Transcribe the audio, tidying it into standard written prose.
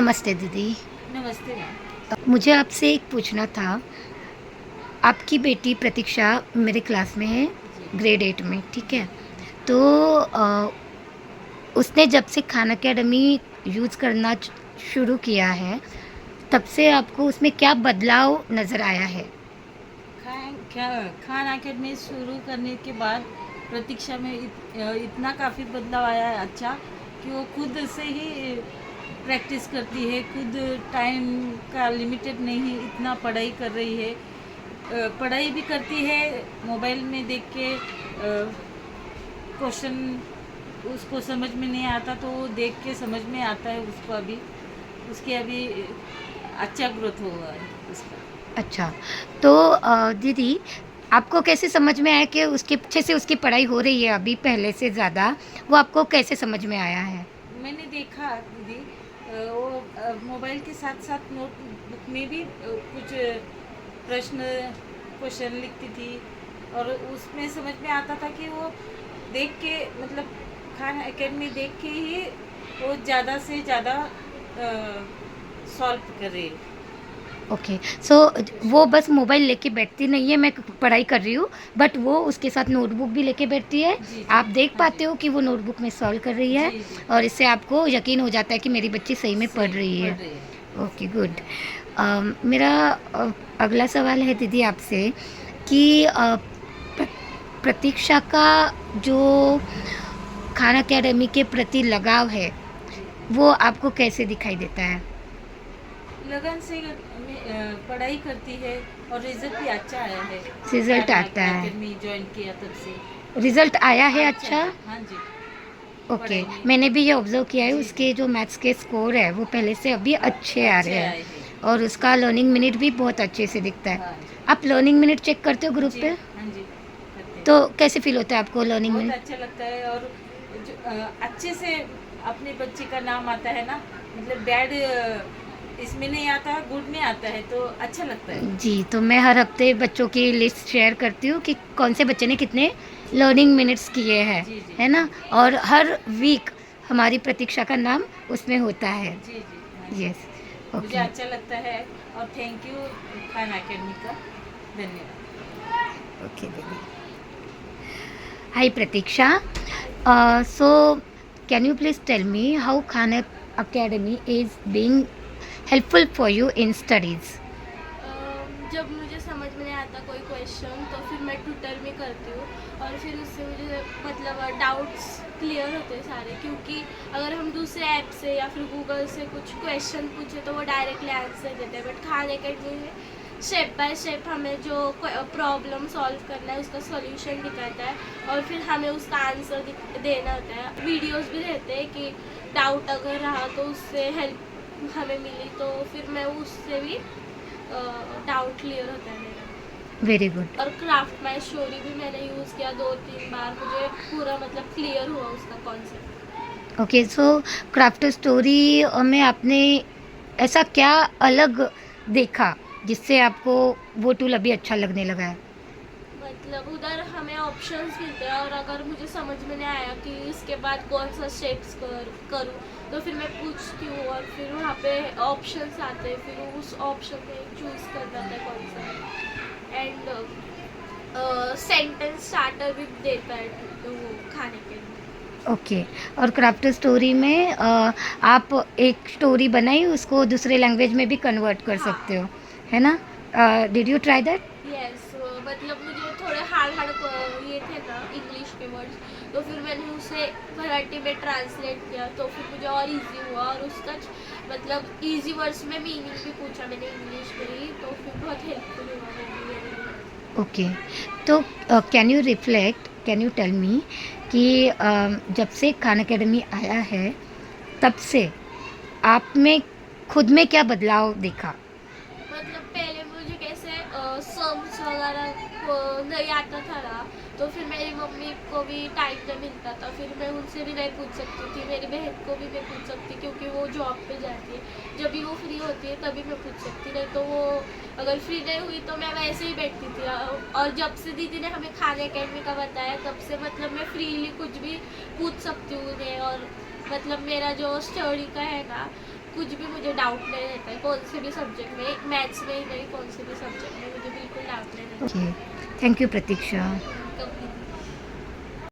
नमस्ते दीदी। नमस्ते मैम। मुझे आपसे एक पूछना था। आपकी बेटी प्रतीक्षा मेरे क्लास में है, जी ग्रेड 8 में, ठीक जी है? तो उसने जब से खान अकेडमी यूज़ करना शुरू किया है, तब से आपको उसमें क्या बदलाव नज़र आया है? खान अकेडमी शुरू करने के बाद प्रतीक्षा में इतना काफ़ी बदलाव आया है अच्छा कि वो खुद से ही प्रैक्टिस करती है। खुद टाइम का लिमिटेड नहीं है, इतना पढ़ाई कर रही है। पढ़ाई भी करती है, मोबाइल में देख के क्वेश्चन उसको समझ में नहीं आता तो वो देख के समझ में आता है उसको। अभी उसके अभी अच्छा ग्रोथ हुआ है उसका। अच्छा, तो दीदी आपको कैसे समझ में आया कि उसके अच्छे से उसकी पढ़ाई हो रही है अभी पहले से ज़्यादा? वो आपको कैसे समझ में आया है? मैंने देखा दीदी, वो मोबाइल के साथ साथ नोटबुक में भी कुछ प्रश्न क्वेश्चन लिखती थी और उसमें समझ में आता था कि वो देख के मतलब खान एकेडमी देख के ही वो ज़्यादा से ज़्यादा सॉल्व कर रही है ओके, सो वो क्वेश्चन। बस मोबाइल लेके बैठती नहीं है, मैं पढ़ाई कर रही हूँ, बट वो उसके साथ नोटबुक भी लेके बैठती है। जी जी। आप देख हाँ जी। पाते हो कि वो नोटबुक में सॉल्व कर रही है, जी जी। और इससे आपको यकीन हो जाता है कि मेरी बच्ची सही में पढ़ सही रही पढ़ है। रही है। Okay, good. मेरा अगला सवाल है दीदी आपसे कि प्र प्रतीक्षा का जो खान अकेडमी के प्रति लगाव है, जी। वो आपको कैसे दिखाई देता है? लगन से पढ़ाई करती है और रिजल्ट भी अच्छा आया है। रिज़ल्ट खान आता है। एकेडमी ज्वाइन किया तब से रिज़ल्ट आया है अच्छा अच्छा? जी। हाँ जी। ओके, पढ़ाई में। मैंने भी ये ऑब्ज़र्व किया है, जी जी। उसके जो मैथ्स के स्कोर है वो पहले से अभी अच्छे आ रहे अच्छे हैं, आए हैं। और उसका लर्निंग मिनट भी बहुत अच्छे से दिखता है। हाँ आप लर्निंग मिनट चेक करते हो ग्रुप जी। पे? हाँ जी करते तो हैं। कैसे फ़ील होता है आपको लर्निंग बहुत मिनट? अच्छा लगता है और अच्छे से अपने बच्चे का नाम आता है ना, मतलब बैड इसमें नहीं आता, गुड में आता है तो अच्छा लगता है। जी, तो मैं हर हफ्ते बच्चों की लिस्ट शेयर करती हूँ कि कौन से बच्चे ने कितने लर्निंग मिनट्स किए हैं, जी जी। है ना? और हर वीक हमारी प्रतीक्षा का नाम उसमें होता है। जी जी। हाँ जी। यस, मुझे ओके, अच्छा लगता है और थैंक यू खान एकेडमी का। धन्यवाद। ओके दीदी। हाय प्रतीक्षा, so can you please tell me how Khan Academy is being helpful for you in studies? जब मुझे समझ में नहीं आता कोई क्वेश्चन तो फिर मैं ट्विटर में करती हूँ और फिर उससे मुझे मतलब डाउट्स क्लियर होते हैं सारे, क्योंकि अगर हम दूसरे ऐप से या फिर गूगल से कुछ क्वेश्चन पूछे तो वो डायरेक्टली आंसर देते हैं, बट खान एकेडमी में स्टेप बाय स्टेप हमें जो प्रॉब्लम सॉल्व करना है उसका सॉल्यूशन दिखाता है और फिर हमें उसका आंसर देना होता है। वीडियोस भी रहते हैं कि डाउट अगर रहा तो उससे हेल्प हमें मिली तो फिर मैं उससे भी डाउट क्लियर होता है मेरा। Very good. और क्राफ्ट माई स्टोरी भी मैंने यूज़ किया 2-3 बार, मुझे पूरा मतलब क्लियर हुआ उसका कॉन्सेप्ट। ओके, सो क्राफ्ट स्टोरी में आपने ऐसा क्या अलग देखा जिससे आपको वो टूल अभी अच्छा लगने लगा है? मतलब उधर हमें ऑप्शंस मिलते हैं और अगर मुझे समझ में नहीं आया कि इसके बाद कौन सा स्टेप्स करूँ तो फिर मैं पूछती हूँ और फिर वहाँ पे ऑप्शंस आते हैं, फिर उस ऑप्शन में चूज़ करना था कौन सा। एंड सेंटेंस स्टार्टर भी देता है तो वो खाने के लिए। ओके, और क्राफ्ट स्टोरी में आप एक स्टोरी बनाई उसको दूसरे लैंग्वेज में भी कन्वर्ट कर सकते हाँ। हो, है ना? Did you try that? Yes, मतलब मुझे थोड़े हार्ड हार्ड ये थे ना इंग्लिश के वर्ड्स, तो फिर मैंने उसे मराठी में ट्रांसलेट किया तो फिर मुझे और इजी हुआ और उसका मतलब इजी वर्ड्स में मीनिंग भी पूछा मैंने इंग्लिश में ही, तो फिर बहुत हेल्पफुल हुआ वो भी मेरे लिए। ओके, तो कैन यू टेल मी कि जब से खान अकेडमी आया है, तब से आप में खुद में क्या बदलाव देखा? मतलब पहले मुझे कैसे सम्स वगैरह को नहीं आता था ना, तो फिर मेरी मम्मी को भी टाइम नहीं मिलता था, फिर मैं उनसे भी नहीं पूछ सकती थी, मेरी बहन को भी नहीं पूछ सकती क्योंकि वो जॉब पे जाती है। जब भी वो फ्री होती है तभी मैं पूछ सकती, नहीं तो वो अगर फ्री नहीं हुई तो मैं वैसे ही बैठती थी। और जब से दीदी ने हमें खान एकेडमी का बताया तब से मतलब मैं फ्रीली कुछ भी पूछ सकती हूँ उन्हें, और मतलब मेरा जो स्टडी का है ना कुछ भी मुझे डाउट नहीं रहता है, कौन से भी सब्जेक्ट में, मैथ्स में ही नहीं, कौन से भी सब्जेक्ट में मुझे बिल्कुल डाउट नहीं रहता। Okay, thank you Pratiksha.